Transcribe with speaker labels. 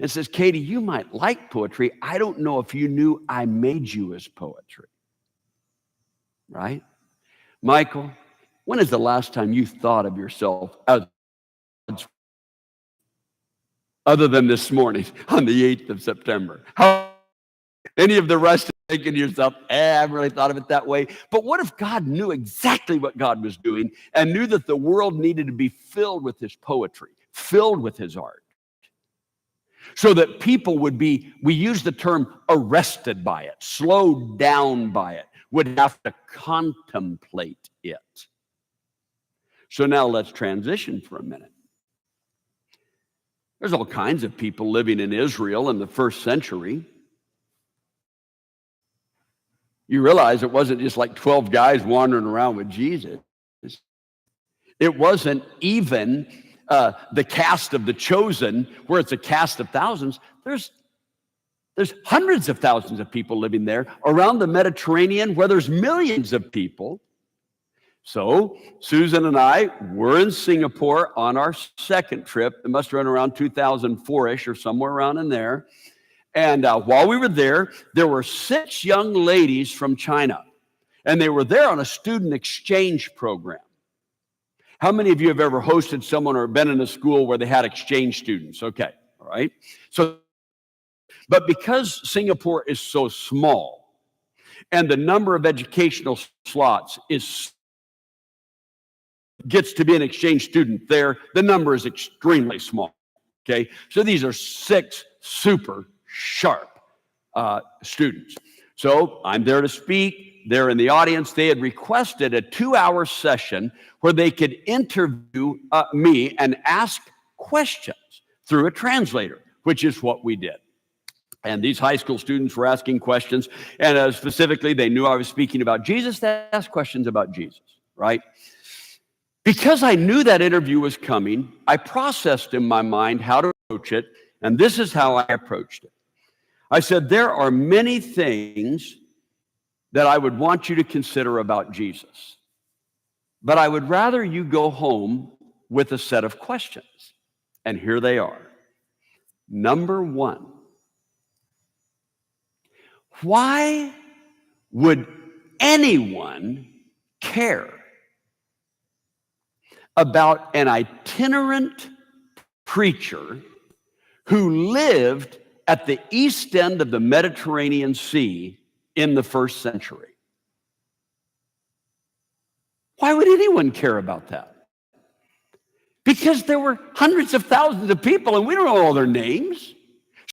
Speaker 1: and says, Katie, you might like poetry. I don't know if you knew I made you as poetry. Right? Michael, when is the last time you thought of yourself as other than this morning on the 8th of September? How any of the rest of thinking to yourself, I haven't really thought of it that way. But what if God knew exactly what God was doing and knew that the world needed to be filled with his poetry, filled with his art? So that people would be, we use the term arrested by it, slowed down by it, would have to contemplate it. So now let's transition for a minute. There's all kinds of people living in Israel in the first century. You realize it wasn't just like 12 guys wandering around with Jesus. It wasn't even the cast of The Chosen, where it's a cast of thousands. There's hundreds of thousands of people living there around the Mediterranean, where there's millions of people. So Susan and I were in Singapore on our second trip. It must have been around 2004-ish or somewhere around in there. And while we were there were 6 young ladies from China. And they were there on a student exchange program. How many of you have ever hosted someone or been in a school where they had exchange students? Okay, all right. But because Singapore is so small and the number of educational slots gets to be an exchange student there, the number is extremely small, okay? So these are 6 super sharp students. So I'm there to speak. They're in the audience. They had requested a 2-hour session where they could interview me and ask questions through a translator, which is what we did. And these high school students were asking questions, and specifically, they knew I was speaking about Jesus. They asked questions about Jesus, right? Because I knew that interview was coming, I processed in my mind how to approach it, and this is how I approached it. I said, there are many things that I would want you to consider about Jesus, but I would rather you go home with a set of questions. And here they are. Number 1, why would anyone care about an itinerant preacher who lived at the east end of the Mediterranean Sea in the first century? Why would anyone care about that? Because there were hundreds of thousands of people, and we don't know all their names.